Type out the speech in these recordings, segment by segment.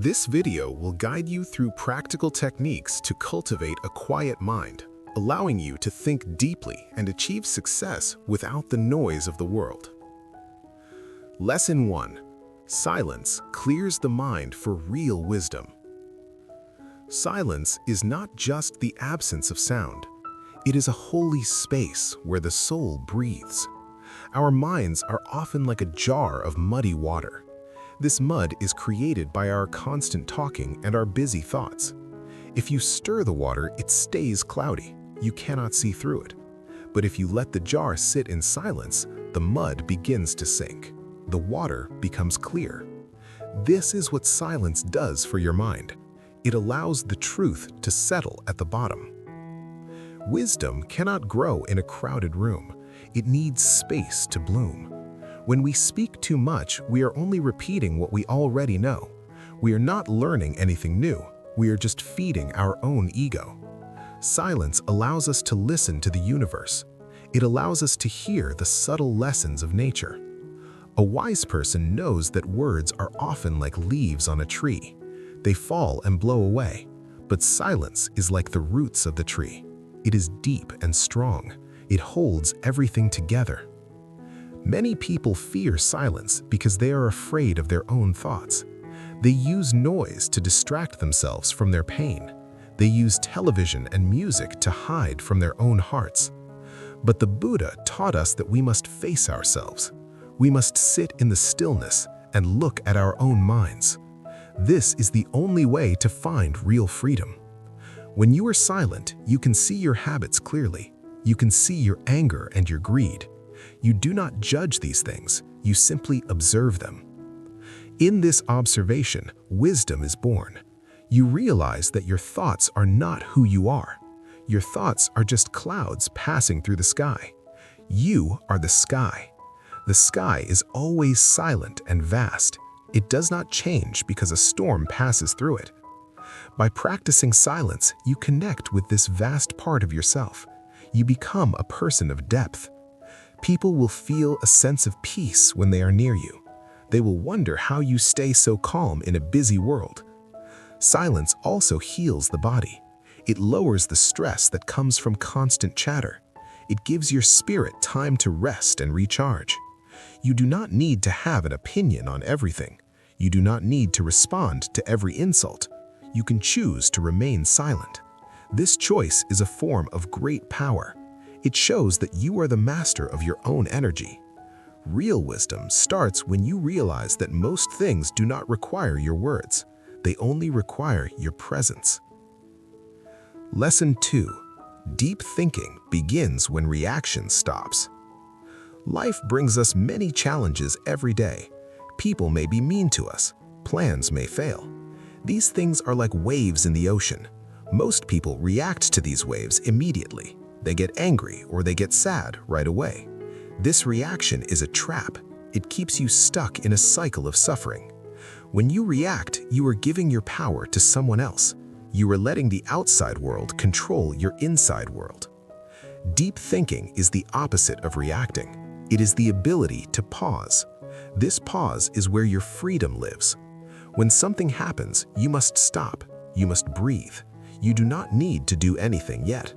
This video will guide you through practical techniques to cultivate a quiet mind, allowing you to think deeply and achieve success without the noise of the world. Lesson 1. Silence clears the mind for real wisdom. Silence is not just the absence of sound. It is a holy space where the soul breathes. Our minds are often like a jar of muddy water. This mud is created by our constant talking and our busy thoughts. If you stir the water, it stays cloudy. You cannot see through it. But if you let the jar sit in silence, the mud begins to sink. The water becomes clear. This is what silence does for your mind. It allows the truth to settle at the bottom. Wisdom cannot grow in a crowded room. It needs space to bloom. When we speak too much, we are only repeating what we already know. We are not learning anything new. We are just feeding our own ego. Silence allows us to listen to the universe. It allows us to hear the subtle lessons of nature. A wise person knows that words are often like leaves on a tree. They fall and blow away. But silence is like the roots of the tree. It is deep and strong. It holds everything together. Many people fear silence because they are afraid of their own thoughts. They use noise to distract themselves from their pain. They use television and music to hide from their own hearts. But the Buddha taught us that we must face ourselves. We must sit in the stillness and look at our own minds. This is the only way to find real freedom. When you are silent, you can see your habits clearly. You can see your anger and your greed. You do not judge these things, you simply observe them. In this observation, wisdom is born. You realize that your thoughts are not who you are. Your thoughts are just clouds passing through the sky. You are the sky. The sky is always silent and vast. It does not change because a storm passes through it. By practicing silence, you connect with this vast part of yourself. You become a person of depth. People will feel a sense of peace when they are near you. They will wonder how you stay so calm in a busy world. Silence also heals the body. It lowers the stress that comes from constant chatter. It gives your spirit time to rest and recharge. You do not need to have an opinion on everything. You do not need to respond to every insult. You can choose to remain silent. This choice is a form of great power. It shows that you are the master of your own energy. Real wisdom starts when you realize that most things do not require your words. They only require your presence. Lesson 2. Deep thinking begins when reaction stops. Life brings us many challenges every day. People may be mean to us. Plans may fail. These things are like waves in the ocean. Most people react to these waves immediately. They get angry or they get sad right away. This reaction is a trap. It keeps you stuck in a cycle of suffering. When you react, you are giving your power to someone else. You are letting the outside world control your inside world. Deep thinking is the opposite of reacting. It is the ability to pause. This pause is where your freedom lives. When something happens, you must stop. You must breathe. You do not need to do anything yet.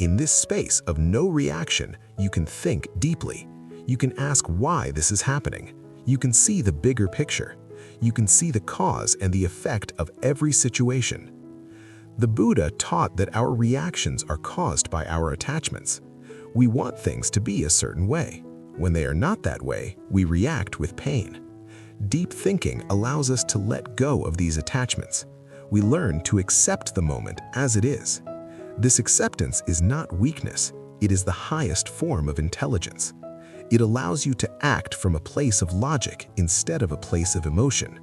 In this space of no reaction, you can think deeply. You can ask why this is happening. You can see the bigger picture. You can see the cause and the effect of every situation. The Buddha taught that our reactions are caused by our attachments. We want things to be a certain way. When they are not that way, we react with pain. Deep thinking allows us to let go of these attachments. We learn to accept the moment as it is. This acceptance is not weakness. It is the highest form of intelligence. It allows you to act from a place of logic instead of a place of emotion.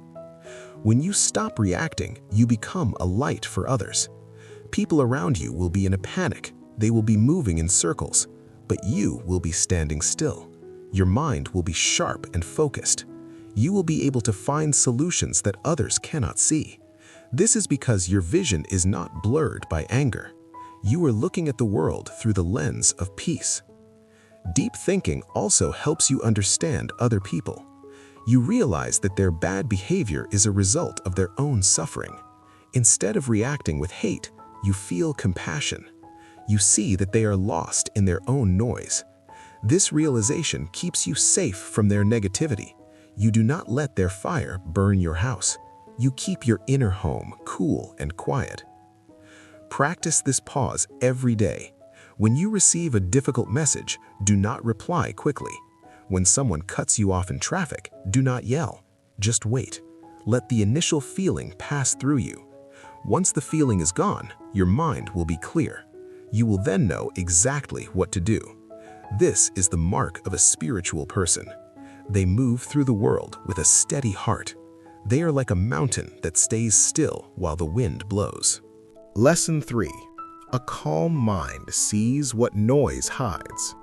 When you stop reacting, you become a light for others. People around you will be in a panic. They will be moving in circles, but you will be standing still. Your mind will be sharp and focused. You will be able to find solutions that others cannot see. This is because your vision is not blurred by anger. You are looking at the world through the lens of peace. Deep thinking also helps you understand other people. You realize that their bad behavior is a result of their own suffering. Instead of reacting with hate, you feel compassion. You see that they are lost in their own noise. This realization keeps you safe from their negativity. You do not let their fire burn your house. You keep your inner home cool and quiet. Practice this pause every day. When you receive a difficult message, do not reply quickly. When someone cuts you off in traffic, do not yell. Just wait. Let the initial feeling pass through you. Once the feeling is gone, your mind will be clear. You will then know exactly what to do. This is the mark of a spiritual person. They move through the world with a steady heart. They are like a mountain that stays still while the wind blows. Lesson 3. A calm mind sees what noise hides.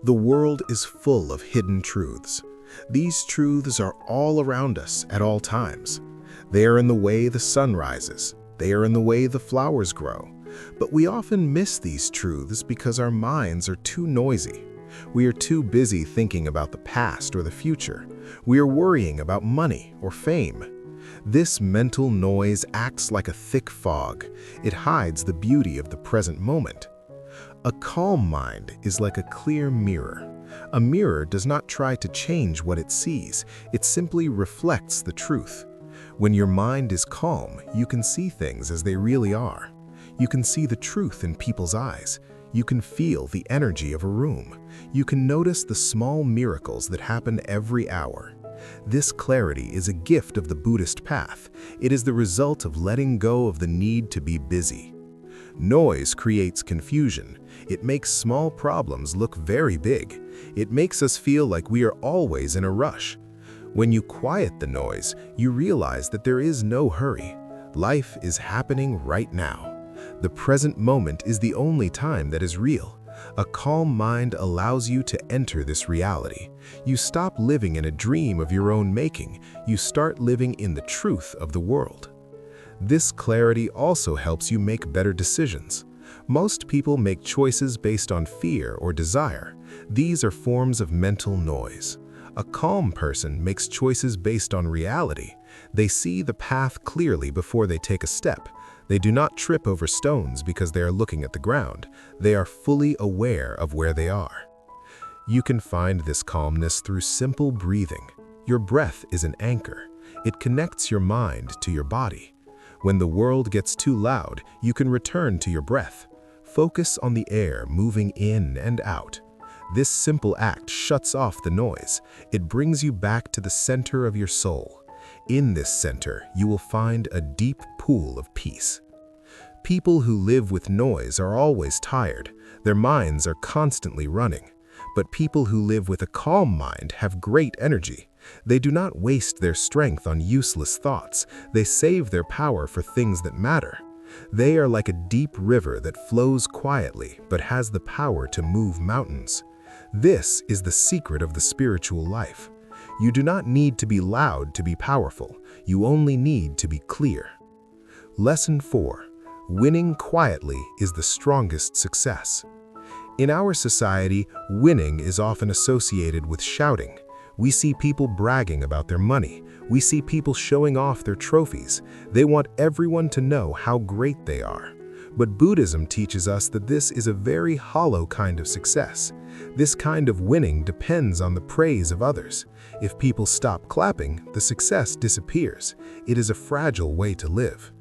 The world is full of hidden truths. These truths are all around us at all times. They are in the way the sun rises. They are in the way the flowers grow. But we often miss these truths because our minds are too noisy. We are too busy thinking about the past or the future. We are worrying about money or fame. This mental noise acts like a thick fog. It hides the beauty of the present moment. A calm mind is like a clear mirror. A mirror does not try to change what it sees. It simply reflects the truth. When your mind is calm, you can see things as they really are. You can see the truth in people's eyes. You can feel the energy of a room. You can notice the small miracles that happen every hour. This clarity is a gift of the Buddhist path. It is the result of letting go of the need to be busy. Noise creates confusion. It makes small problems look very big. It makes us feel like we are always in a rush. When you quiet the noise, you realize that there is no hurry. Life is happening right now. The present moment is the only time that is real. A calm mind allows you to enter this reality. You stop living in a dream of your own making. You start living in the truth of the world. This clarity also helps you make better decisions. Most people make choices based on fear or desire. These are forms of mental noise. A calm person makes choices based on reality. They see the path clearly before they take a step. They do not trip over stones because they are looking at the ground. They are fully aware of where they are. You can find this calmness through simple breathing. Your breath is an anchor. It connects your mind to your body. When the world gets too loud, you can return to your breath. Focus on the air moving in and out. This simple act shuts off the noise. It brings you back to the center of your soul. In this center, you will find a deep pool of peace. People who live with noise are always tired. Their minds are constantly running. But people who live with a calm mind have great energy. They do not waste their strength on useless thoughts. They save their power for things that matter. They are like a deep river that flows quietly but has the power to move mountains. This is the secret of the spiritual life. You do not need to be loud to be powerful. You only need to be clear. Lesson 4. Winning quietly is the strongest success. In our society, winning is often associated with shouting. We see people bragging about their money. We see people showing off their trophies. They want everyone to know how great they are. But Buddhism teaches us that this is a very hollow kind of success. This kind of winning depends on the praise of others. If people stop clapping, the success disappears. It is a fragile way to live.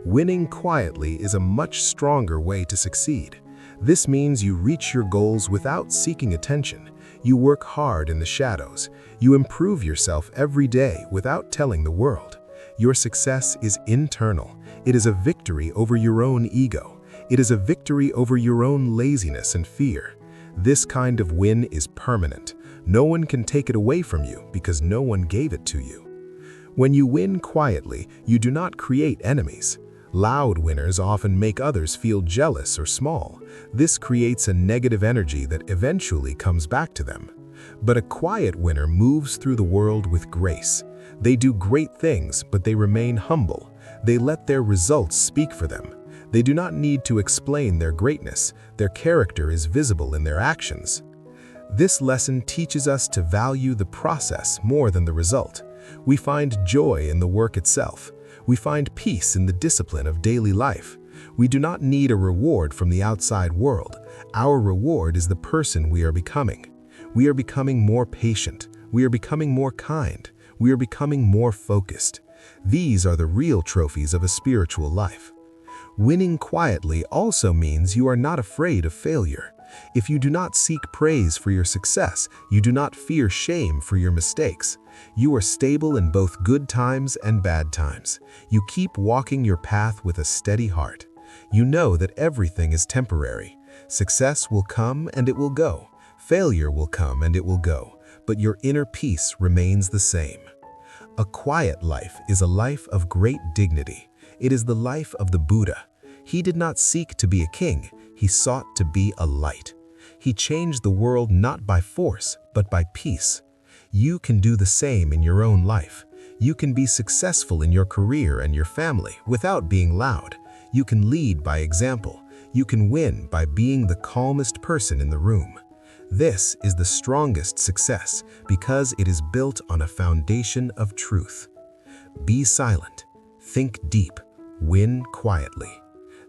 Winning quietly is a much stronger way to succeed. This means you reach your goals without seeking attention. You work hard in the shadows. You improve yourself every day without telling the world. Your success is internal. It is a victory over your own ego. It is a victory over your own laziness and fear. This kind of win is permanent. No one can take it away from you because no one gave it to you. When you win quietly, you do not create enemies. Loud winners often make others feel jealous or small. This creates a negative energy that eventually comes back to them. But a quiet winner moves through the world with grace. They do great things, but they remain humble. They let their results speak for them. They do not need to explain their greatness. Their character is visible in their actions. This lesson teaches us to value the process more than the result. We find joy in the work itself. We find peace in the discipline of daily life. We do not need a reward from the outside world. Our reward is the person we are becoming. We are becoming more patient. We are becoming more kind. We are becoming more focused. These are the real trophies of a spiritual life. Winning quietly also means you are not afraid of failure. If you do not seek praise for your success, you do not fear shame for your mistakes. You are stable in both good times and bad times. You keep walking your path with a steady heart. You know that everything is temporary. Success will come and it will go. Failure will come and it will go. But your inner peace remains the same. A quiet life is a life of great dignity. It is the life of the Buddha. He did not seek to be a king. He sought to be a light. He changed the world not by force, but by peace. You can do the same in your own life. You can be successful in your career and your family without being loud. You can lead by example. You can win by being the calmest person in the room. This is the strongest success because it is built on a foundation of truth. Be silent. Think deep. Win quietly.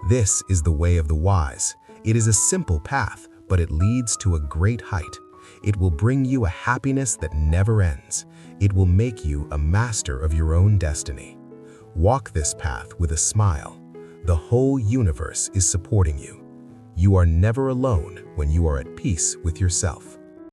This is the way of the wise. It is a simple path, but it leads to a great height. It will bring you a happiness that never ends. It will make you a master of your own destiny. Walk this path with a smile. The whole universe is supporting you. You are never alone when you are at peace with yourself.